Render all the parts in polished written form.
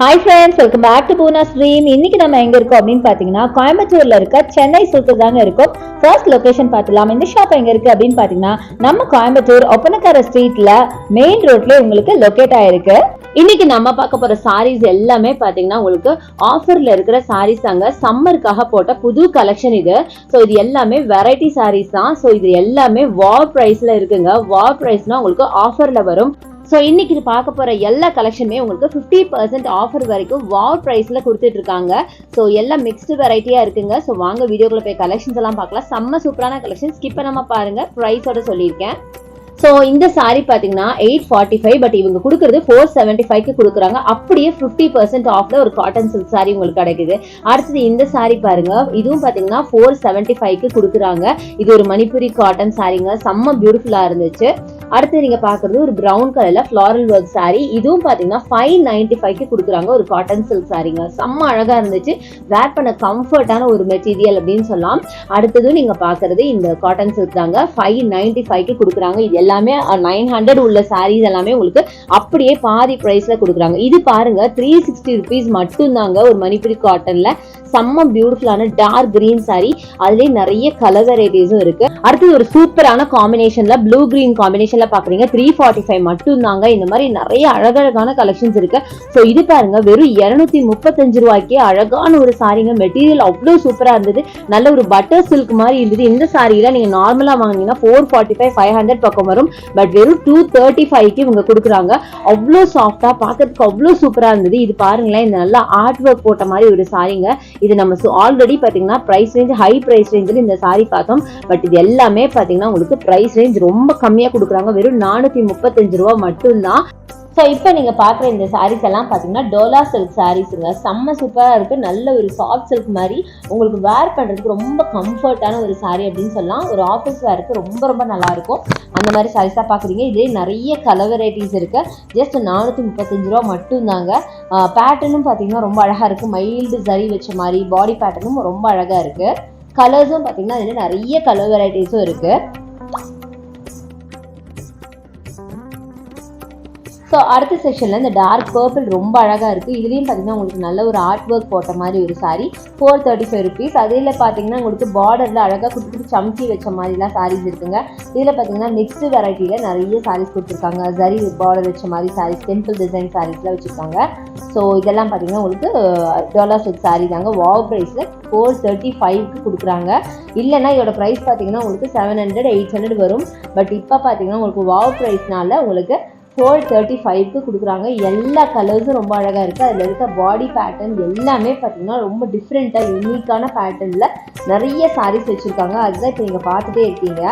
Hi friends, welcome back to Poona Stream. இன்னைக்கு நம்ம எங்க இருக்கோம் அப்படின்னு பாத்தீங்கன்னா கோயம்புத்தூர்ல இருக்க சென்னை சில்க் தாங்க இருக்கும். ஃபர்ஸ்ட் லொகேஷன் பார்த்துலாம். இந்த ஷாப் எங்க இருக்கு அப்படின்னு பாத்தீங்கன்னா நம்ம கோயம்புத்தூர் ஒப்பனக்கார ஸ்ட்ரீட்ல மெயின் ரோட்ல உங்களுக்கு லொகேட் ஆயிருக்கு. இன்னைக்கு நம்ம பார்க்க போற சாரீஸ் எல்லாமே பாத்தீங்கன்னா உங்களுக்கு ஆஃபர்ல இருக்கிற சாரீஸ் தாங்க. சம்மருக்காக போட்ட புது கலெக்ஷன் இது. ஸோ இது எல்லாமே வெரைட்டி சாரீஸ் தான். ஸோ இது எல்லாமே வாவ் பிரைஸ்ல இருக்குங்க. வாவ் பிரைஸ்னா உங்களுக்கு ஆஃபர்ல வரும். ஸோ இன்னைக்கு பார்க்க போற எல்லா கலெக்ஷனுமே உங்களுக்கு 50% ஆஃபர் வரைக்கும் வாவ் பிரைஸ்ல கொடுத்துட்டு இருக்காங்க. ஸோ எல்லாம் மிக்ஸ்டு வெரைட்டியா இருக்குங்க. ஸோ வாங்க வீடியோக்குள்ள போய் கலெக்ஷன்ஸ் எல்லாம் பார்க்கலாம். செம்ம சூப்பரான கலெக்ஷன், ஸ்கிப் பண்ணாம பாருங்க. ப்ரைஸோட சொல்லியிருக்கேன். ஸோ இந்த சாரி பார்த்தீங்கன்னா 845, பட் இவங்க கொடுக்குறது 475க்கு கொடுக்குறாங்க. அப்படியே 50% ஆஃப்ல ஒரு காட்டன் சில்க் சாரி உங்களுக்கு கிடைக்குது. அடுத்தது இந்த சாரி பாருங்க, இதுவும் பார்த்தீங்கன்னா 475க்கு கொடுக்குறாங்க. இது ஒரு மணிப்புரி காட்டன் சாரிங்க, செம்ம பியூட்டிஃபுல்லா இருந்துச்சு. அடுத்து நீங்க பாக்குறது ஒரு பிரவுன் கலர்ல ஃபிளாரல் ஒர்க் சாரி, இதுவும் பாத்தீங்கன்னா 595க்கு கொடுக்குறாங்க. ஒரு காட்டன் சில்க் சாரிங்க, செம்ம அழகா இருந்துச்சு. வேர் பண்ண கம்ஃபர்டான ஒரு மெட்டீரியல் அப்படின்னு சொல்லலாம். அடுத்ததும் நீங்க பாக்குறது இந்த காட்டன் சில்க் தாங்க, 595க்கு கொடுக்குறாங்க. இது எல்லாமே 900 உள்ள சாரீஸ் எல்லாமே உங்களுக்கு அப்படியே பாதி பிரைஸ்ல கொடுக்குறாங்க. இது பாருங்க 360 rupees மட்டும் தாங்க. ஒரு மணிப்புரி காட்டன்ல செம்ம பியூட்டிஃபுல்லான டார்க் கிரீன் சாரி, அதுலயே நிறைய கலர் வெரைட்டிஸும் இருக்கு. அடுத்தது ஒரு சூப்பரான காம்பினேஷன்ல ப்ளூ கிரீன் காம்பினேஷன்ல பாக்குறீங்க, 345 மட்டும் தாங்க. இந்த மாதிரி நிறைய அழகழகான கலெக்ஷன்ஸ் இருக்கு. ஸோ இது பாருங்க வெறும் 235 ரூபாய்க்கே அழகான ஒரு சாரிங்க. மெட்டீரியல் அவ்வளவு சூப்பரா இருந்தது, நல்ல ஒரு பட்டர் சில்க் மாதிரி இருந்தது. இந்த சாரியில நீங்க நார்மலா வாங்கினீங்கன்னா 445 500 பக்கம் வரும். பட் வெறும் 235க்கு இவங்க கொடுக்குறாங்க. அவ்வளோ சாஃப்டா பாக்கிறதுக்கு அவ்வளோ சூப்பரா இருந்தது. இது பாருங்களேன், இந்த நல்லா ஆர்ட் ஒர்க் போட்ட மாதிரி ஒரு சாரிங்க. இது நம்ம ஆல்ரெடி பாத்தீங்கன்னா பிரைஸ் ரேஞ்ச் ஹை பிரைஸ் ரேஞ்சில் இந்த சாரி பார்த்தோம். பட் இது எல்லாமே பாத்தீங்கன்னா உங்களுக்கு பிரைஸ் ரேஞ்ச் ரொம்ப கம்மியா கொடுக்குறாங்க. வெறும் 435 ரூபா மட்டும்தான். ஸோ இப்போ நீங்கள் பார்க்குற இந்த சாரீஸ் எல்லாம் பார்த்தீங்கன்னா டோலா சில்க் சாரீஸுங்க, செம்ம சூப்பராக இருக்குது. நல்ல ஒரு சாஃப்ட் சில்க் மாதிரி உங்களுக்கு வேர் பண்ணுறதுக்கு ரொம்ப கம்ஃபர்ட்டான ஒரு சாரீ அப்படின்னு சொல்லலாம். ஒரு ஆஃபீஸ் வேருக்கு ரொம்ப ரொம்ப நல்லாயிருக்கும். அந்த மாதிரி சாரீஸ் தான் பார்க்குறீங்க. இதே நிறைய கலர் வெரைட்டிஸ் இருக்குது. ஜஸ்ட் 435 ரூபா மட்டும்தாங்க. பேட்டர்னும் பார்த்தீங்கன்னா ரொம்ப அழகாக இருக்குது. மைல்டு சரி வச்ச மாதிரி பாடி பேட்டர்னும் ரொம்ப அழகாக இருக்குது. கலர்ஸும் பார்த்தீங்கன்னா இதில் நிறைய கலர் வெரைட்டிஸும் இருக்குது. ஸோ அடுத்த செக்ஷனில் இந்த டார்க் பர்பிள் ரொம்ப அழகாக இருக்குது. இதுலேயும் பார்த்தீங்கன்னா உங்களுக்கு நல்ல ஒரு ஆர்ட் ஒர்க் போட்ட மாதிரி ஒரு சாரீ, 435 rupees. அதில் பார்த்தீங்கன்னா உங்களுக்கு பார்டரில் அழகாக குட்டி குட்டி சம்கி வச்ச மாதிரிலாம் சாரீஸ் இருக்குங்க. இதில் பார்த்தீங்கன்னா மிக்ஸ்டு வெரைட்டியில் நிறைய சாரீஸ் கொடுத்துருக்காங்க. ஜரி பார்டர் வச்ச மாதிரி சாரீஸ், டெம்பிள் டிசைன் சாரீஸ்லாம் வச்சுருக்காங்க. ஸோ இதெல்லாம் பார்த்தீங்கன்னா உங்களுக்கு டோலா சில்க் சாரீ தாங்க. வாவ் ப்ரைஸில் 435க்கு கொடுக்குறாங்க. இல்லைன்னா இதோட ப்ரைஸ் பார்த்தீங்கன்னா உங்களுக்கு 700 800 வரும். பட் இப்போ பார்த்தீங்கன்னா உங்களுக்கு வாவ் ப்ரைஸ்னால உங்களுக்கு 435க்கு கொடுக்குறாங்க. எல்லா கலர்ஸும் ரொம்ப அழகாக இருக்குது. அதில் இருக்க பாடி பேட்டர்ன் எல்லாமே பார்த்தீங்கன்னா ரொம்ப டிஃப்ரெண்ட்டாக யூனிக்கான பேட்டர்னில் நிறைய சாரீஸ் வச்சுருக்காங்க. அதுதான் இப்போ நீங்கள் பார்த்துட்டே இருக்கீங்க.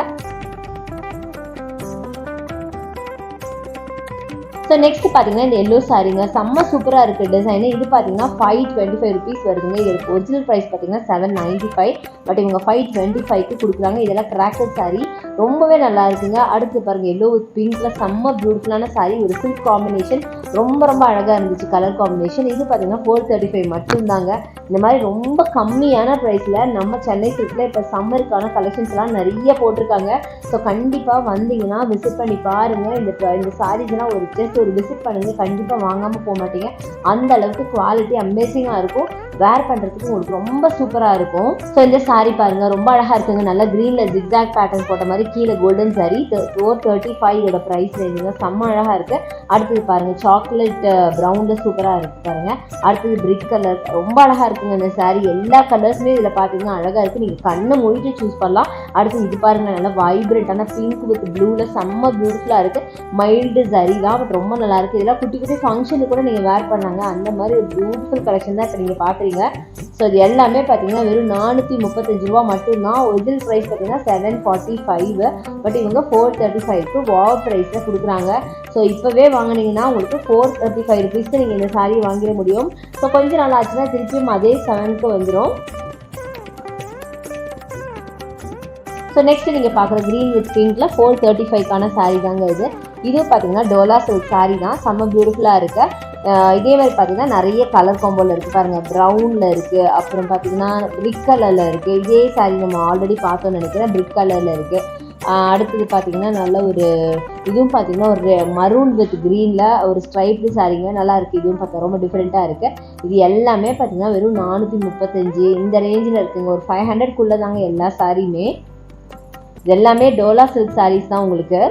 ஸோ நெக்ஸ்ட் பார்த்தீங்கன்னா இந்த எல்லோ சாரீங்க, செம்ம சூப்பராக இருக்குது டிசைனு. இது பார்த்தீங்கன்னா 525 rupees வருதுங்க. இதோட ஒரிஜினல் ப்ரைஸ் பார்த்தீங்கன்னா 795, பட் இவங்க 525க்கு கொடுக்குறாங்க. இதெல்லாம் கிராக்கட் சாரீ, ரொம்பவே நல்லா இருக்குங்க. அடுத்து பாருங்கள், எல்லோ வித் பிங்க்ல செம்ம பியூட்டிஃபுல்லான சாரீ, ஒரு சில்க் காம்பினேஷன், ரொம்ப ரொம்ப அழகாக இருந்துச்சு கலர் காம்பினேஷன். இது பார்த்தீங்கன்னா 435 மட்டும்தாங்க. இந்த மாதிரி ரொம்ப கம்மியான ப்ரைஸில் நம்ம சென்னை சில்கில் இப்போ சம்மருக்கான கலெக்ஷன்ஸ்லாம் நிறைய போட்டிருக்காங்க. ஸோ கண்டிப்பாக வந்தீங்கன்னா விசிட் பண்ணி பாருங்கள். இந்த சாரீஸ்லாம் ஒரு விசிட் பண்ணுங்க, கண்டிப்பாக வாங்காமல் போக மாட்டீங்க. அந்த அளவுக்கு குவாலிட்டி அமேசிங்காக இருக்கும். வேர் பண்ணுறதுக்கு உங்களுக்கு ரொம்ப சூப்பராக இருக்கும். ஸோ இந்த சாரீ பாருங்கள், ரொம்ப அழகாக இருக்குங்க. நல்லா க்ரீனில் ஜிக்ஸாக் பேட்டர்ன் போட்ட மாதிரி கீழே கோல்டன் சாரீ, 435 இதோட ப்ரைஸ் ரேஞ்சுங்க, செம்ம அழகாக இருக்குது. அடுத்தது பாருங்கள், சாக்லேட் ப்ரௌனில் சூப்பராக இருக்குது பாருங்கள். அடுத்தது பிரிக் கலர், ரொம்ப அழகாக இருக்குங்க இந்த சாரீ. எல்லா கலர்ஸுமே இதில் பார்த்தீங்கன்னா அழகாக இருக்குது. நீங்கள் கண்ணை மூடிட்டு சூஸ் பண்ணலாம். அடுத்து இது பாருங்கள், நல்லா வைப்ரண்ட்டான பிங்க் வித் ப்ளூவில் செம்ம பியூட்டிஃபுல்லாக இருக்குது. மைல்டு சரி தான், பட் ரொம்ப நல்லா இருக்குது. இதெல்லாம் குட்டி குட்டி ஃபங்க்ஷனுக்கு கூட நீங்கள் வேர் பண்ணாங்க. அந்த மாதிரி ஒரு பியூட்டிஃபுல் கலெக்ஷன் தான் இப்போ நீங்கள் பார்க்குறீங்க. ஸோ இது எல்லாமே பார்த்தீங்கன்னா வெறும் 435 ரூபா மட்டும்தான். ஒரிஜினல் ப்ரைஸ் பார்த்தீங்கன்னா 745, பட் இவங்க 435க்கு வாவ் ப்ரைஸில் கொடுக்குறாங்க. ஸோ இப்போவே வாங்கினீங்கன்னா உங்களுக்கு 435 rupeesக்கு நீங்கள் இந்த சாரீ வாங்கிட முடியும். ஸோ கொஞ்சம் நாள் ஆச்சுன்னா திருப்பியும் அதே 7க்கு வந்துடும். ஸோ நெக்ஸ்ட் நீங்கள் பார்க்குற க்ரீன் வித் பிங்க்ல 435க்கான சாரீ தாங்க இது. இது பார்த்தீங்கன்னா டோலா சில்க் சாரீ தான், செம்ம பியூட்டிஃபுல்லாக இருக்குது. இதே மாதிரி பார்த்தீங்கன்னா நிறைய கலர் காம்போவில் இருக்குது பாருங்கள். ப்ரௌனில் இருக்குது, அப்புறம் பார்த்தீங்கன்னா பிரிக் கலரில் இருக்குது. இதே சாரீ நம்ம ஆல்ரெடி பார்த்தோன்னு நினைக்கிறேன், பிரிக் கலரில் இருக்குது. அடுத்தது பார்த்தீங்கன்னா நல்ல ஒரு இதுவும் பார்த்தீங்கன்னா ஒரு மரூன் வித் க்ரீனில் ஒரு ஸ்ட்ரைப்டு சாரீங்க, நல்லா இருக்குது. இதுவும் பார்த்தா ரொம்ப டிஃப்ரெண்ட்டாக இருக்குது. இது எல்லாமே பார்த்தீங்கன்னா வெறும் 435 இந்த ரேஞ்சில் இருக்குங்க. ஒரு 500க்குள்ளே தாங்க எல்லா சாரியுமே. இது எல்லாமே டோலா சில்க் சாரீஸ் தான் உங்களுக்கு.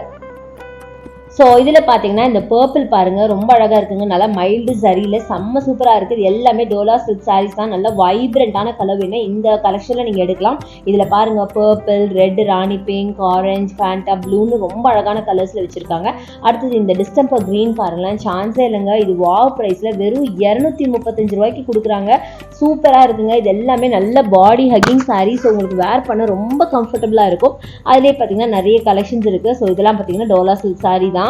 ஸோ இதில் பார்த்தீங்கன்னா இந்த பர்பிள் பாருங்கள், ரொம்ப அழகாக இருக்குங்க. நல்லா மைல்டு சரியில் செம்ம சூப்பராக இருக்குது. இது எல்லாமே டோலா சில்க் சாரீஸ் தான். நல்லா வைப்ரண்ட்டான கலர் வேணும் இந்த கலெக்ஷனில் நீங்கள் எடுக்கலாம். இதில் பாருங்கள் பர்பிள், ரெட், ராணி பிங்க், ஆரஞ்ச், ஃபேண்டா ப்ளூன்னு ரொம்ப அழகான கலர்ஸில் வச்சுருக்காங்க. அடுத்தது இந்த டிஸ்டம்பர் க்ரீன் பாருங்களேன், சான்ஸே இல்லைங்க. இது வாவ் ப்ரைஸில் வெறும் 235 ரூபாய்க்கு கொடுக்குறாங்க. சூப்பராக இருக்குங்க. இது எல்லாமே நல்ல பாடி ஹக்கிங் சாரீஸ், உங்களுக்கு வேர் பண்ண ரொம்ப கம்ஃபர்டபுளாக இருக்கும். அதிலே பார்த்தீங்கன்னா நிறைய கலெக்ஷன்ஸ் இருக்குது. ஸோ இதெல்லாம் பார்த்தீங்கன்னா டோலா சில்க் சாரீ தான்.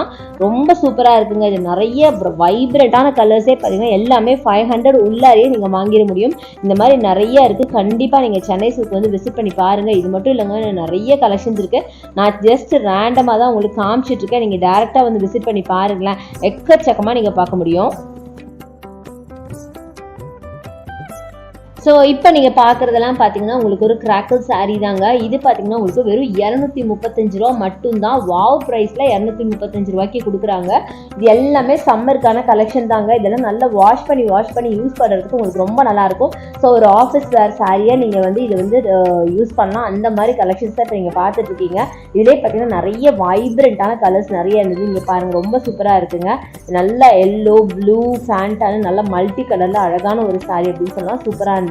ரொம்ப சூப்பராக இருக்குங்க. இது நிறைய வைப்ரண்டான கலர்ஸே பார்த்தீங்கன்னா எல்லாமே 500 உள்ளாரையே நீங்கள் வாங்கிட முடியும். இந்த மாதிரி நிறைய இருக்குது. கண்டிப்பாக நீங்கள் சென்னை சில்க் வந்து விசிட் பண்ணி பாருங்கள். இது மட்டும் இல்லைங்க, நிறைய கலெக்ஷன்ஸ் இருக்குது. நான் ஜஸ்ட் ரேண்டமாக தான் உங்களுக்கு காமிச்சிட்ருக்கேன். நீங்கள் டேரெக்டாக வந்து விசிட் பண்ணி பாருங்களேன். எக்கச்சக்கமாக நீங்கள் பார்க்க முடியும். ஸோ இப்போ நீங்கள் பார்க்குறதெல்லாம் பார்த்தீங்கன்னா உங்களுக்கு ஒரு கிராக்கல் சாரீ தாங்க. இது பார்த்தீங்கன்னா உங்களுக்கு வெறும் 235 ரூபா மட்டும்தான். வாவ் ப்ரைஸில் 235 ரூபாய்க்கு கொடுக்குறாங்க. இது எல்லாமே சம்மருக்கான கலெக்ஷன் தாங்க. இதெல்லாம் நல்லா வாஷ் பண்ணி யூஸ் பண்ணுறதுக்கு உங்களுக்கு ரொம்ப நல்லாயிருக்கும். ஸோ ஒரு ஆஃபீஸ் வேர் சாரியாக நீங்கள் வந்து இதை வந்து யூஸ் பண்ணலாம். அந்த மாதிரி கலெக்ஷன்ஸ் தான் இப்போ நீங்கள் பார்த்துட்ருக்கீங்க. இதிலே பார்த்தீங்கன்னா நிறைய வைப்ரண்ட்டான கலர்ஸ் நிறைய இருந்தது. இங்கே பாருங்கள், ரொம்ப சூப்பராக இருக்குங்க. நல்லா எல்லோ, ப்ளூ, ஃபேண்டான நல்லா மல்டி கலரில் அழகான ஒரு சாரீ அப்படின்னு சொல்லலாம். சூப்பராக இருந்துச்சு.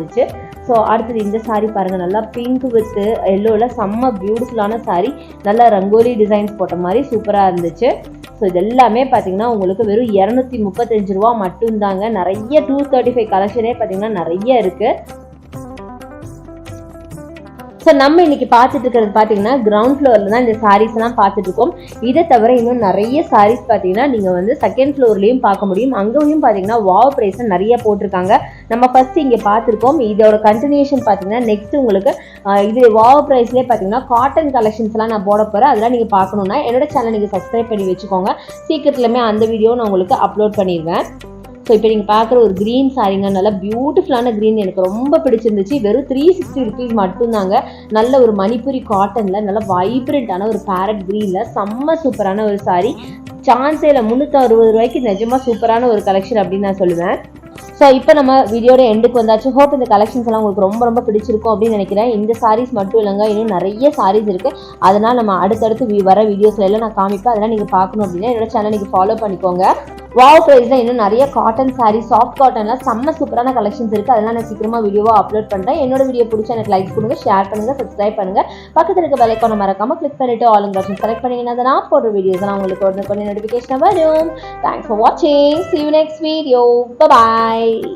ஸோ அடுத்தது இந்த சாரீ பாருங்கள், நல்லா பிங்க் வித் எல்லோவில் செம்ம பியூட்டிஃபுல்லான சாரீ. நல்லா ரங்கோலி டிசைன்ஸ் போட்ட மாதிரி சூப்பராக இருந்துச்சு. ஸோ இது எல்லாமே பார்த்தீங்கன்னா உங்களுக்கு வெறும் 235 ரூபா மட்டும்தாங்க. நிறைய 235 கலெக்ஷனே பார்த்தீங்கன்னா நிறைய இருக்குது. ஸோ நம்ம இன்னைக்கு பார்த்துட்டு இருக்கிறது பார்த்தீங்கன்னா கிரவுண்ட் ஃப்ளோரில் தான் இந்த சாரீஸ்லாம் பார்த்துட்டு இருக்கோம். இதை தவிர இன்னும் நிறைய சாரீஸ் பார்த்தீங்கன்னா நீங்கள் வந்து செகண்ட் ஃப்ளோர்லேயும் பார்க்க முடியும். அங்கேயும் பார்த்தீங்கன்னா வாவ் ப்ரைஸில் நிறைய போட்டிருக்காங்க. நம்ம ஃபஸ்ட்டு இங்கே பார்த்துருக்கோம். இதோட கண்டினியூஷன் பார்த்தீங்கன்னா நெக்ஸ்ட் உங்களுக்கு இது வாவ் ப்ரைஸ்லேயே பார்த்தீங்கன்னா காட்டன் கலெக்ஷன்ஸ்லாம் நான் போட போகிறேன். அதெல்லாம் நீங்கள் பார்க்கணுன்னா என்னோட சேனல் நீங்கள் சப்ஸ்கிரைப் பண்ணி வச்சுக்கோங்க. சீக்கிரத்துலையுமே அந்த வீடியோ நான் உங்களுக்கு அப்லோட் பண்ணிடுவேன். ஸோ இப்போ நீங்கள் பார்க்குற ஒரு க்ரீன் சாரீங்க, நல்லா பியூட்டிஃபுல்லான க்ரீன், எனக்கு ரொம்ப பிடிச்சிருந்துச்சு. வெறும் 360 ருபீஸ் மட்டும்தாங்க. நல்ல ஒரு மணிப்புரி காட்டனில் நல்ல வைப்ரண்ட்டான ஒரு பேரட் க்ரீனில் செம்ம சூப்பரான ஒரு சாரீ. சான்ஸேல 360 ரூபாய்க்கு நிஜமாக சூப்பரான ஒரு கலெக்ஷன் அப்படின்னு நான் சொல்லுவேன். ஸோ இப்போ நம்ம வீடியோட எண்டுக்கு வந்தாச்சு. ஹோப் இந்த கலெக்ஷன்ஸ் எல்லாம் உங்களுக்கு ரொம்ப ரொம்ப பிடிச்சிருக்கும் அப்படின்னு நினைக்கிறேன். இந்த சாரீஸ் மட்டும் இல்லைங்க, இன்னும் நிறைய சாரீஸ் இருக்குது. அதனால் நம்ம அடுத்தடுத்து வர வீடியோஸ்ல எல்லாம் நான் காமிப்பேன். அதெல்லாம் நீங்கள் பார்க்கணும் அப்படின்னா என்னோட சேனல் நீங்கள் ஃபாலோ பண்ணிக்கோங்க. வாவ் ப்ரைஸில் இன்னும் நிறைய காட்டன் சாரீ, சாஃப்ட் காட்டனில் செம்ம சூப்பரான கலெக்ஷன்ஸ் இருக்குது. அதெல்லாம் நான் சீக்கிரமாக வீடியோவாக அப்லோட் பண்ணுறேன். என்னோட வீடியோ பிடிச்சா எனக்கு லைக் கொடுங்க, ஷேர் பண்ணுங்கள், சப்ஸ்கிரைப் பண்ணுங்கள். பக்கத்தில் இருக்க பெல் ஐகானை மறக்காமல் கிளிக் பண்ணிவிட்டு ஆல் இன் ஆப்ஷன் செலக்ட் பண்ணிங்கன்னா நான் போடுற வீடியோஸ் நான் உங்களுக்கு உடனே நோட்டிஃபிகேஷன் வரும். தேங்க்ஸ் ஃபார் வாட்சிங். See you next video. Bye bye.